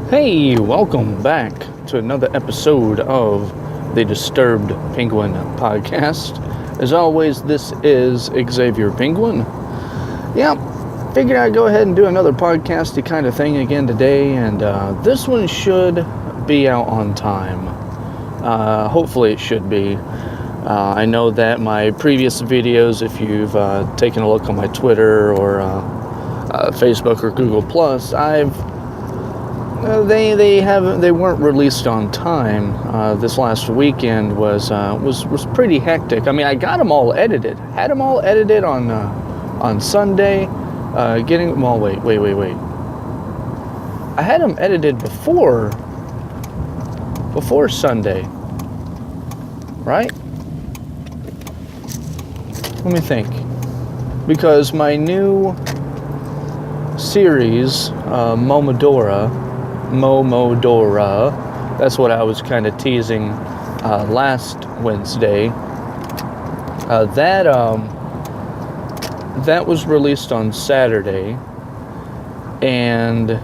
Hey, welcome back to another episode of the Disturbed Penguin podcast. As always, this is Xavior Penguin. Yeah, figured I'd go ahead and do another podcasty kind of thing again today, and this one should be out on time. Hopefully it should be. I know that my previous videos, if you've taken a look on my Twitter or Facebook or Google+, they weren't released on time. This last weekend was pretty hectic. I mean, I got them all edited. Had them all edited on Sunday. Wait. I had them edited before Sunday, right? Let me think. Because my new series, Momodora, that's what I was kind of teasing last Wednesday. That was released on Saturday, and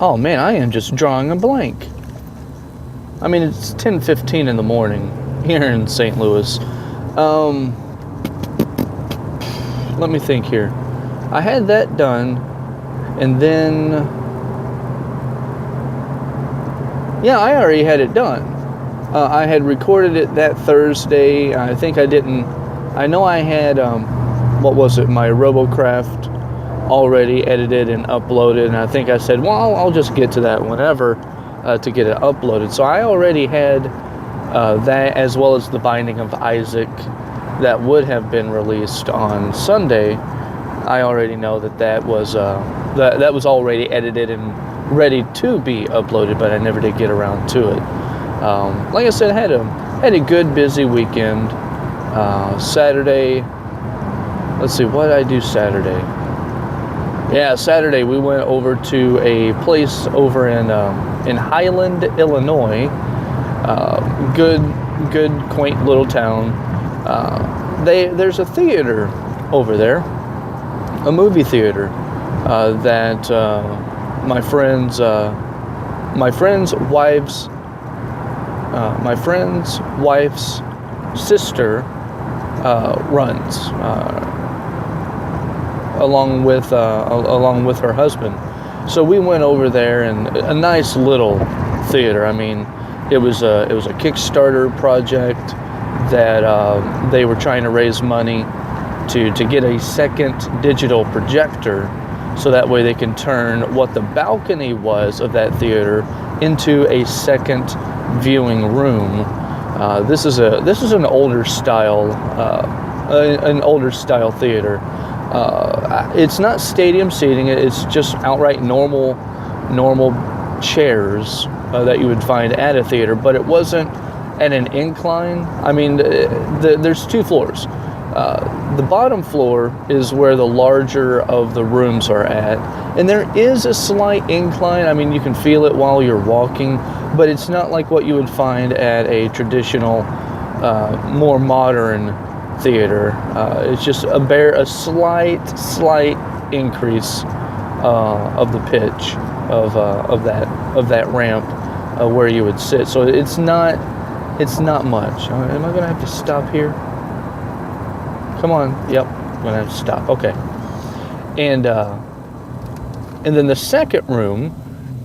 oh man, I am just drawing a blank. I mean, it's 10:15 in the morning here in St. Louis. Let me think here. I had that done, and then I already had it done. I had recorded it that Thursday. I think I didn't. I know I had my RoboCraft already edited and uploaded, and I think I said, well, I'll just get to that whenever to get it uploaded. So I already had that, as well as the Binding of Isaac that would have been released on Sunday. I already know that was already edited and ready to be uploaded, but I never did get around to it. Like I said, I had a good busy weekend. Saturday, let's see, what did I do Saturday? Yeah, Saturday we went over to a place over in Highland, Illinois. Good, quaint little town. There's a theater over there, a movie theater that my friend's wife's sister runs, along with her husband. So we went over there, and a nice little theater. I mean, it was a Kickstarter project that they were trying to raise money to get a second digital projector, so that way they can turn what the balcony was of that theater into a second viewing room. This is an older style theater. It's not stadium seating. It's just outright normal chairs that you would find at a theater, but it wasn't at an incline. I mean, there's two floors. The bottom floor is where the larger of the rooms are at, and there is a slight incline. I mean, you can feel it while you're walking, but it's not like what you would find at a traditional, more modern theater. It's just a slight increase of the pitch of that ramp where you would sit. So it's not much. Am I gonna have to stop here? Come on. Yep, I'm gonna have to stop. Okay. And then the second room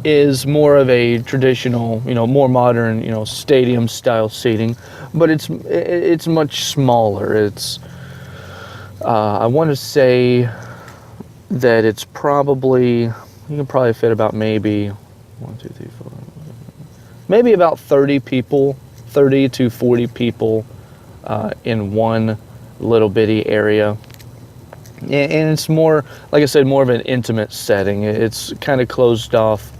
is more of a traditional, more modern, stadium style seating, but it's much smaller. It's I want to say that it's you can probably fit about maybe 1, 2, 3, 4, maybe about 30 to 40 people in one little bitty area. And it's more, like I said, more of an intimate setting. It's kind of closed off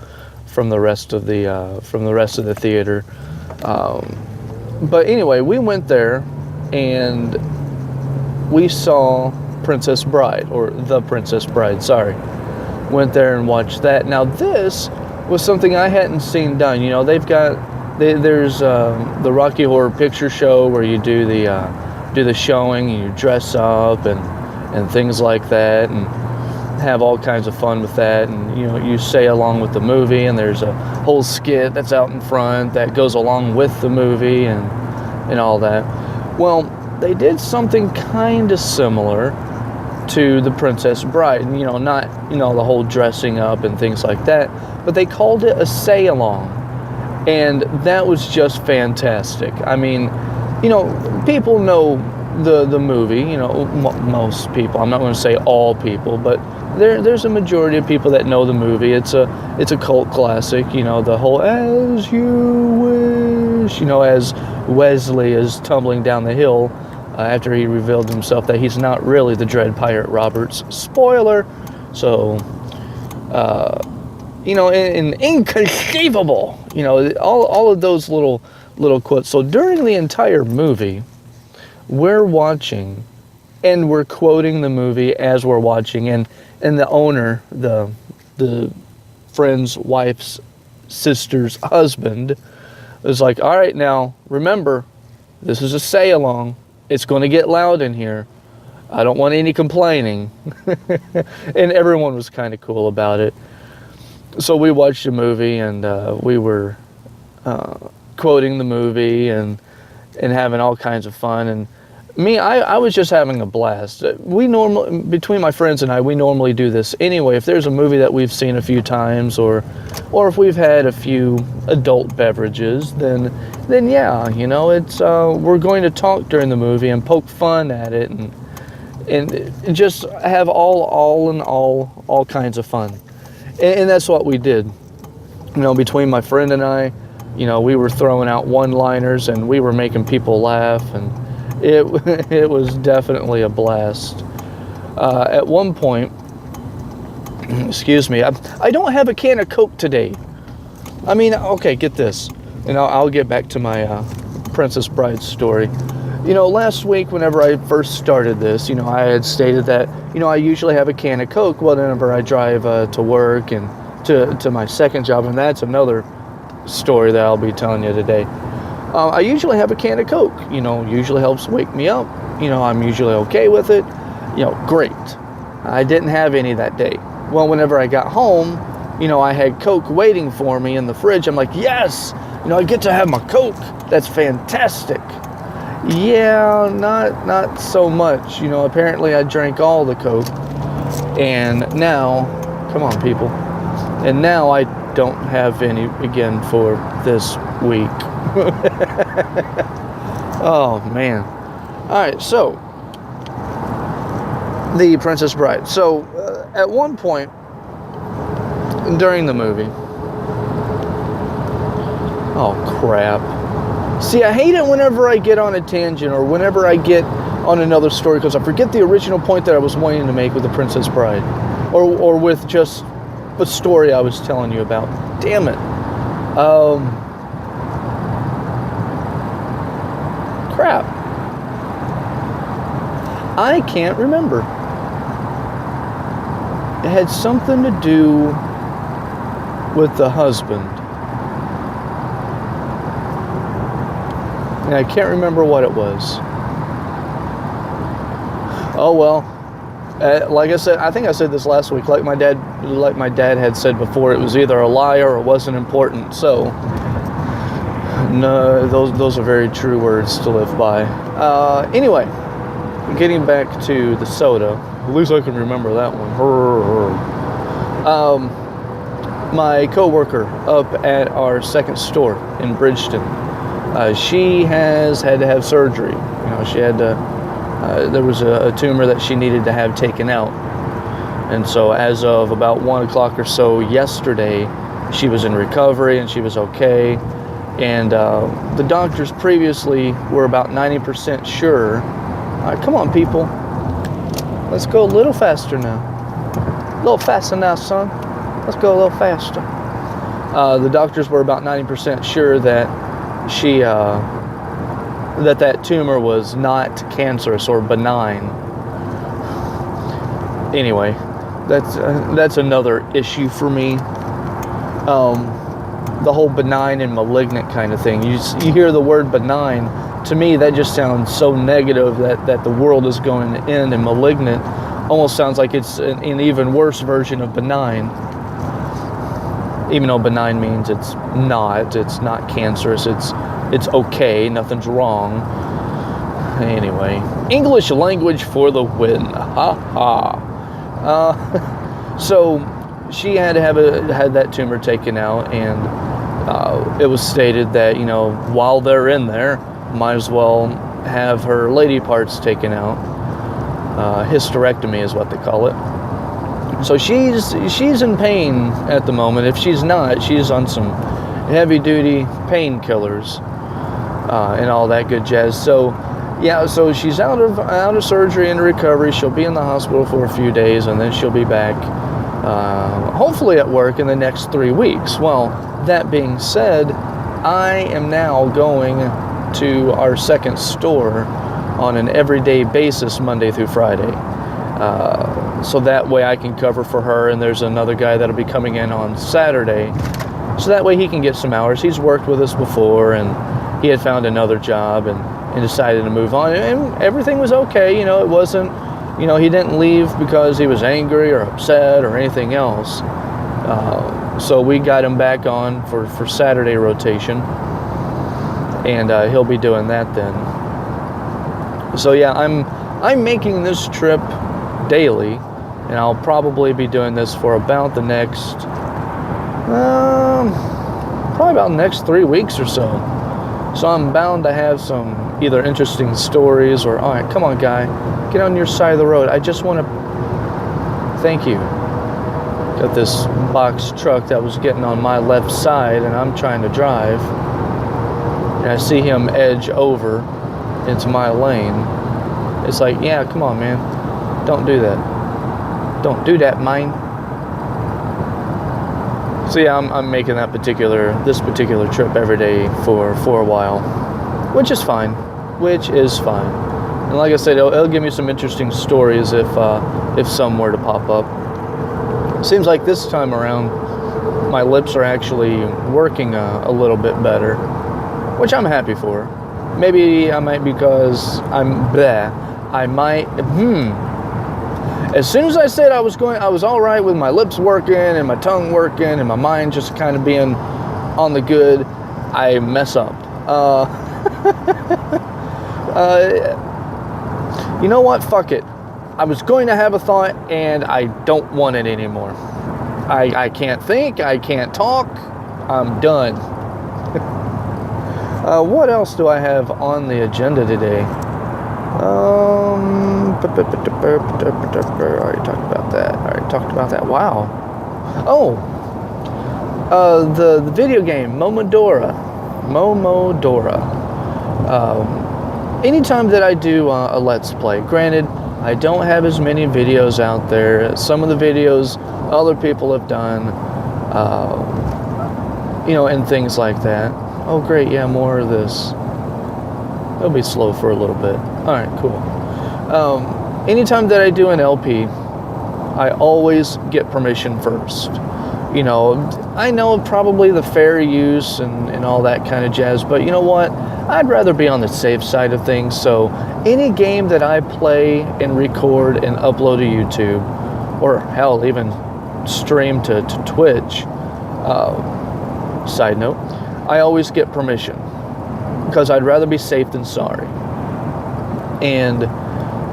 from the rest of the theater. But anyway, we went there and we saw Princess Bride, or The Princess Bride, sorry. Went there and watched that. Now this was something I hadn't seen done. There's the Rocky Horror Picture Show where you do the showing and you dress up and things like that. And have all kinds of fun with that, and you say along with the movie, and there's a whole skit that's out in front that goes along with the movie and all that. Well, they did something kind of similar to The Princess Bride, and not the whole dressing up and things like that, but they called it a say-along, and that was just fantastic. I mean, people know the movie, most people. I'm not going to say all people, but there's a majority of people that know the movie. It's a cult classic, the whole "as you wish," as Wesley is tumbling down the hill after he revealed himself that he's not really the Dread Pirate Roberts. Spoiler. So, and inconceivable, all of those little quotes. So during the entire movie, we're watching and we're quoting the movie as we're watching, and the owner, the friend's wife's sister's husband, is like, all right, now remember, this is a say-along. It's going to get loud in here. I don't want any complaining. And everyone was kind of cool about it. So we watched the movie, and we were quoting the movie and having all kinds of fun. And me, I was just having a blast. Between my friends and I, we normally do this anyway. If there's a movie that we've seen a few times, or if we've had a few adult beverages, then yeah, it's we're going to talk during the movie and poke fun at it and just have all kinds of fun. And that's what we did. Between my friend and I, we were throwing out one-liners and we were making people laugh, and it was definitely a blast. At one point, excuse me, I don't have a can of Coke today. I mean, okay, get this, and I'll get back to my Princess Bride story. Last week, whenever I first started this, I had stated that, I usually have a can of Coke whenever I drive to work and to my second job, and that's another story that I'll be telling you today. I usually have a can of Coke, usually helps wake me up. I'm usually okay with it. Great. I didn't have any that day. Well, whenever I got home, I had Coke waiting for me in the fridge. I'm like, yes, I get to have my Coke. That's fantastic. Yeah, not so much. Apparently I drank all the Coke, and now, come on, people, and now I don't have any again for this week. Oh man. Alright, so the Princess Bride. So at one point during the movie, oh crap, see, I hate it whenever I get on a tangent or whenever I get on another story, because I forget the original point that I was wanting to make with the Princess Bride, or with just the story I was telling you about. Damn it. Crap. I can't remember. It had something to do with the husband. And I can't remember what it was. Oh well. Like I said, I think I said this last week, like my dad had said before, it was either a lie or it wasn't important. So, no, those are very true words to live by. Anyway, getting back to the soda, at least I can remember that one. My co-worker up at our second store in Bridgeton, she has had to have surgery. She had to. There was a tumor that she needed to have taken out. And so as of about 1 o'clock or so yesterday, she was in recovery and she was okay. And the doctors previously were about 90% sure. Come on, people. Let's go a little faster now. A little faster now, son. Let's go a little faster. The doctors were about 90% sure that she... that tumor was not cancerous or benign. Anyway, that's another issue for me. The whole benign and malignant kind of thing. You hear the word benign, to me that just sounds so negative that the world is going to end, and malignant, almost sounds like it's an even worse version of benign. Even though benign means it's not cancerous, it's okay, nothing's wrong. Anyway, English language for the win. Ha ha. So she had to had that tumor taken out, and it was stated that, you know, while they're in there, might as well have her lady parts taken out. Hysterectomy is what they call it. So she's in pain at the moment. If she's not, she's on some heavy-duty painkillers and all that good jazz. So yeah, so she's out of surgery and recovery. She'll be in the hospital for a few days, and then she'll be back, hopefully at work in the next 3 weeks. Well, that being said, I am now going to our second store on an everyday basis, Monday through Friday. So that way I can cover for her, and there's another guy that'll be coming in on Saturday. So that way he can get some hours. He's worked with us before, and he had found another job and decided to move on. And everything was okay. You know, it wasn't, you know, he didn't leave because he was angry or upset or anything else. So we got him back on for Saturday rotation, and he'll be doing that then. So yeah, I'm making this trip daily, and I'll probably be doing this for about the next, probably about the next 3 weeks or so. So I'm bound to have some either interesting stories or, all right, come on, guy, get on your side of the road. I just want to thank you. Got this box truck that was getting on my left side, and I'm trying to drive, and I see him edge over into my lane. It's like, yeah, come on, man. Don't do that. Don't do that, mine. So yeah, I'm making this particular trip every day for a while, which is fine. And like I said, it'll give me some interesting stories if some were to pop up. Seems like this time around, my lips are actually working a little bit better, which I'm happy for. Maybe I might because As soon as I said I was all right with my lips working and my tongue working and my mind just kind of being on the good, I mess up. You know what? Fuck it. I was going to have a thought, and I don't want it anymore. I can't think. I can't talk. I'm done. What else do I have on the agenda today? I already talked about that. Wow. Oh. The video game Momodora. Anytime that I do a Let's Play, granted, I don't have as many videos out there. Some of the videos other people have done, and things like that. Oh, great, yeah, more of this. It'll be slow for a little bit. All right, cool. Anytime that I do an LP, I always get permission first. I know probably the fair use and all that kind of jazz, but you know what? I'd rather be on the safe side of things. So any game that I play and record and upload to YouTube, or hell, even stream to Twitch, side note, I always get permission because I'd rather be safe than sorry. And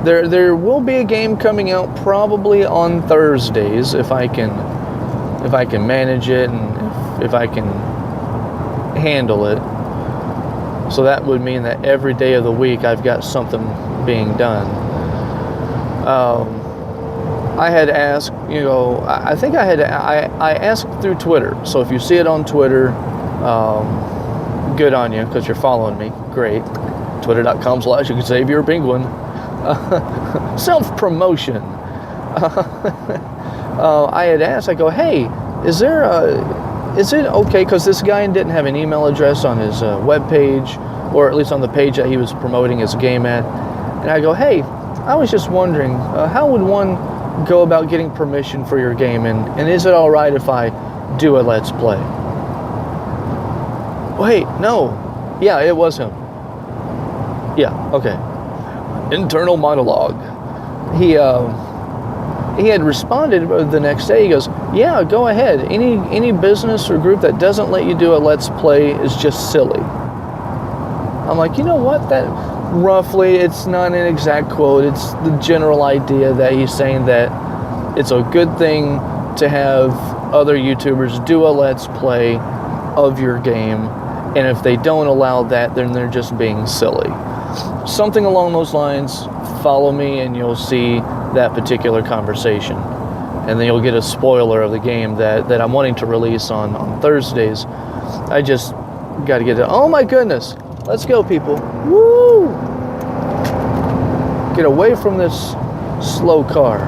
there will be a game coming out probably on Thursdays if I can manage it and if I can handle it. So that would mean that every day of the week I've got something being done. I had asked, I asked through Twitter. So if you see it on Twitter, good on you because you're following me. Great. Twitter.com/xavior.penguin. Self-promotion. I had asked, I go, hey, is it okay, because this guy didn't have an email address on his webpage, or at least on the page that he was promoting his game at, and I go, hey, I was just wondering, how would one go about getting permission for your game, and is it alright if I do a Let's Play? Wait, no. Yeah, it was him. Yeah, okay. Internal monologue. he had responded the next day. He goes, yeah, go ahead. Any business or group that doesn't let you do a Let's Play is just silly. I'm like, you know what? That roughly, it's not an exact quote. It's the general idea that he's saying that it's a good thing to have other YouTubers do a Let's Play of your game. And if they don't allow that, then they're just being silly. Something along those lines. Follow me and you'll see that particular conversation. And then you'll get a spoiler of the game that I'm wanting to release on Thursdays. I just got to get it. Oh my goodness. Let's go, people. Woo! Get away from this slow car.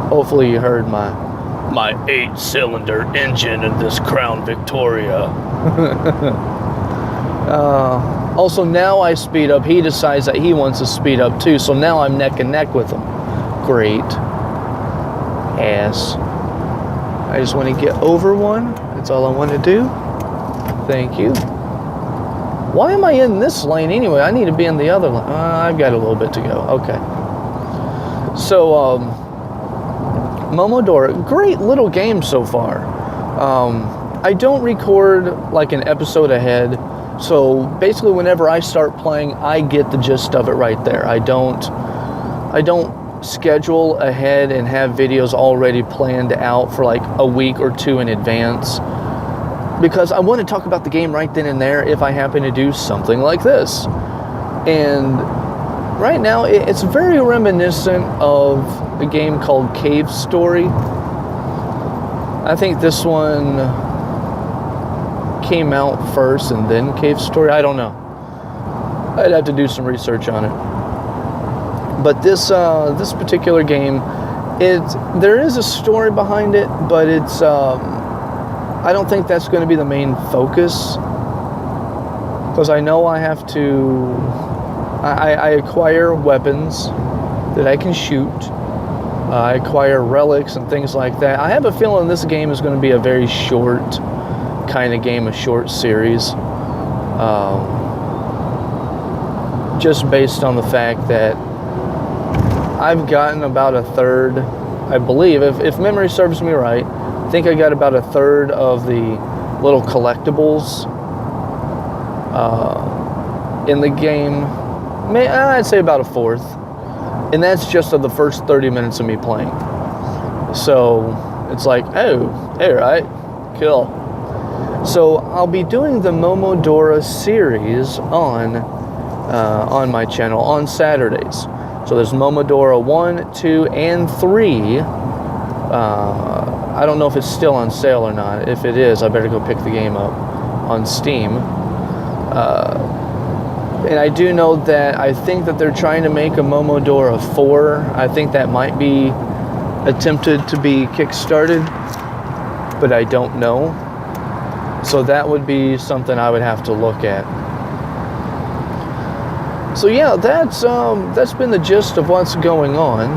Hopefully you heard my 8-cylinder engine in this Crown Victoria. Also, now I speed up. He decides that he wants to speed up too, so now I'm neck and neck with him. Great. Ass. I just want to get over one. That's all I want to do. Thank you. Why am I in this lane anyway? I need to be in the other lane. I've got a little bit to go. Okay. So, Momodora, great little game so far. I don't record like an episode ahead, so basically whenever I start playing, I get the gist of it right there. I don't schedule ahead and have videos already planned out for like a week or two in advance, because I want to talk about the game right then and there if I happen to do something like this. And right now, it's very reminiscent of a game called Cave Story. I think this one came out first and then Cave Story. I don't know. I'd have to do some research on it. But this particular game, there is a story behind it, but it's I don't think that's going to be the main focus, because I know I have to. I acquire weapons that I can shoot. I acquire relics and things like that. I have a feeling this game is going to be a very short kind of game, a short series. Just based on the fact that I've gotten about a third, I believe, if memory serves me right, I think I got about a third of the little collectibles in the game. I'd say about a fourth. And that's just of the first 30 minutes of me playing. So it's like, oh, all right, cool. So I'll be doing the Momodora series on my channel on Saturdays. So there's Momodora 1, 2, and 3. I don't know if it's still on sale or not. If it is, I better go pick the game up on Steam. And I do know that I think that they're trying to make a Momodora 4. I think that might be attempted to be kickstarted, but I don't know. So that would be something I would have to look at. So yeah, that's been the gist of what's going on,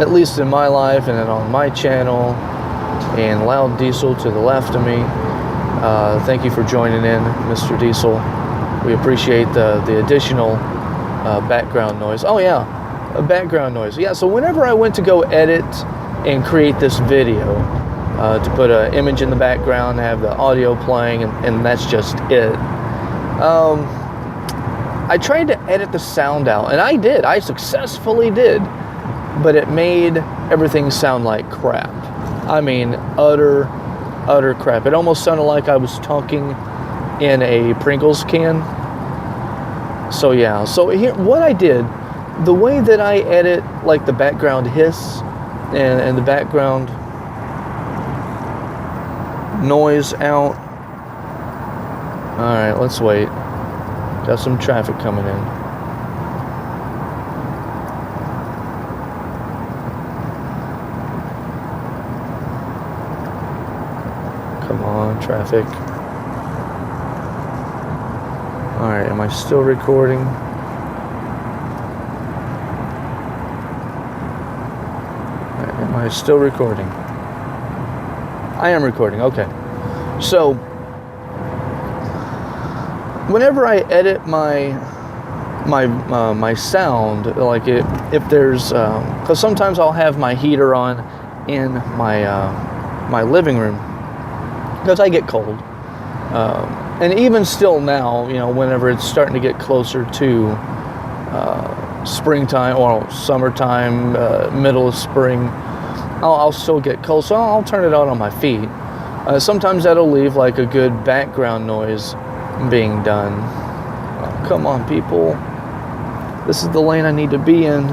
at least in my life and then on my channel. And Loud Diesel to the left of me. Thank you for joining in, Mr. Diesel. We appreciate the additional background noise. Oh yeah, background noise. Yeah, so whenever I went to go edit and create this video, to put an image in the background, have the audio playing, and that's just it. I tried to edit the sound out, and I did. I successfully did. But it made everything sound like crap. I mean, utter crap. It almost sounded like I was talking in a Pringles can. So yeah, so here, what I did, the way that I edit like the background hiss and the background noise out. All right, let's wait. Got some traffic coming in. Come on, traffic. All right, am I still recording? Am I still recording? I am recording, okay. So, whenever I edit my my sound, like if there's, because sometimes I'll have my heater on in my living room because I get cold, and even still now, whenever it's starting to get closer to springtime or summertime, middle of spring, I'll still get cold, so I'll turn it on my feet. Sometimes that'll leave like a good background noise being done. Oh, come on, people. This is the lane I need to be in.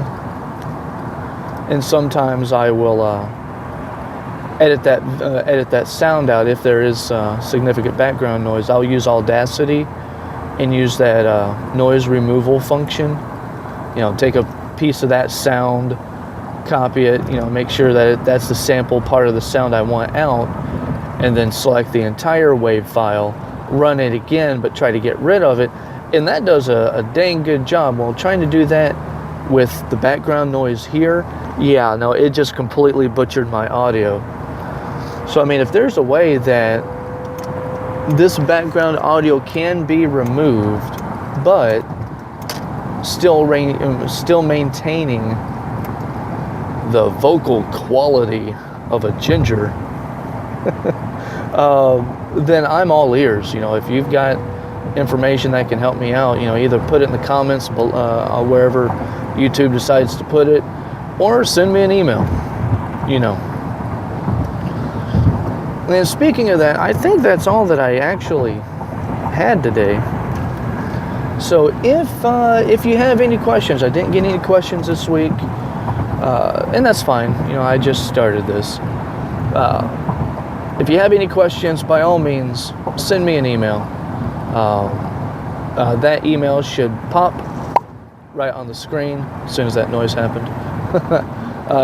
And sometimes I will edit that sound out if there is significant background noise. I'll use Audacity and use that noise removal function. Take a piece of that sound, copy it, make sure that that's the sample part of the sound I want out, and then select the entire wave file, run it again, but try to get rid of it. And that does a dang good job. Well, trying to do that with the background noise here, yeah, no, it just completely butchered my audio. So, I mean, if there's a way that this background audio can be removed, but still maintaining the vocal quality of a ginger, then I'm all ears. If you've got information that can help me out, either put it in the comments wherever YouTube decides to put it, or send me an email. And speaking of that, I think that's all that I actually had today. So if you have any questions, I didn't get any questions this week, and that's fine. I just started this. If you have any questions, by all means, send me an email. That email should pop right on the screen as soon as that noise happened.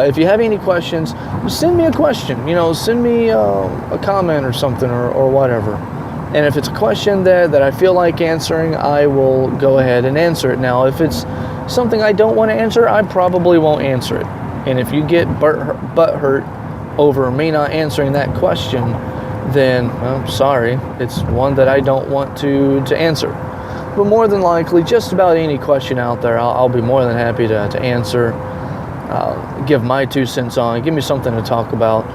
If you have any questions, send me a question. Send me a comment or something or whatever. And if it's a question that I feel like answering, I will go ahead and answer it. Now, if it's something I don't want to answer, I probably won't answer it. And if you get butt hurt over me not answering that question, then I'm sorry. It's one that I don't want to answer. But more than likely, just about any question out there, I'll be more than happy to answer. Give my 2 cents on it. Give me something to talk about.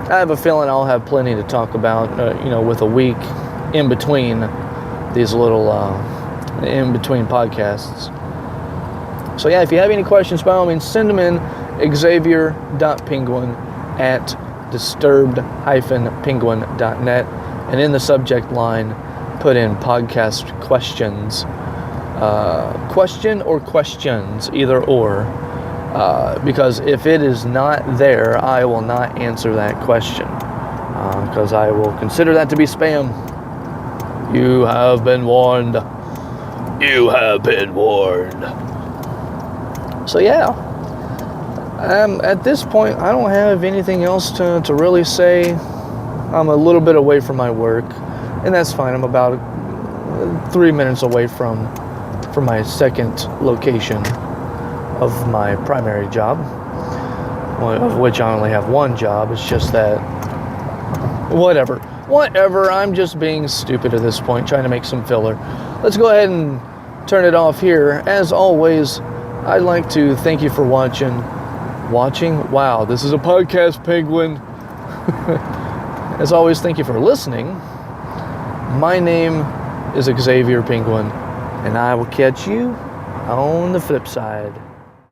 I have a feeling I'll have plenty to talk about, with a week in between these little in between podcasts. So yeah, if you have any questions, by all means, send them in xavior.penguin at disturbed-penguin.net, and in the subject line, put in podcast questions. Question or questions, either or. Because if it is not there, I will not answer that question. Because I will consider that to be spam. You have been warned. You have been warned. So yeah. At this point, I don't have anything else to really say. I'm a little bit away from my work, and that's fine. I'm about 3 minutes away from my second location of my primary job, of which I only have one job. It's just that, whatever, I'm just being stupid at this point, trying to make some filler. Let's go ahead and turn it off here. As always, I'd like to thank you for watching. Wow, this is a podcast, Penguin. As always, thank you for listening. My name is Xavier Penguin, and I will catch you on the flip side.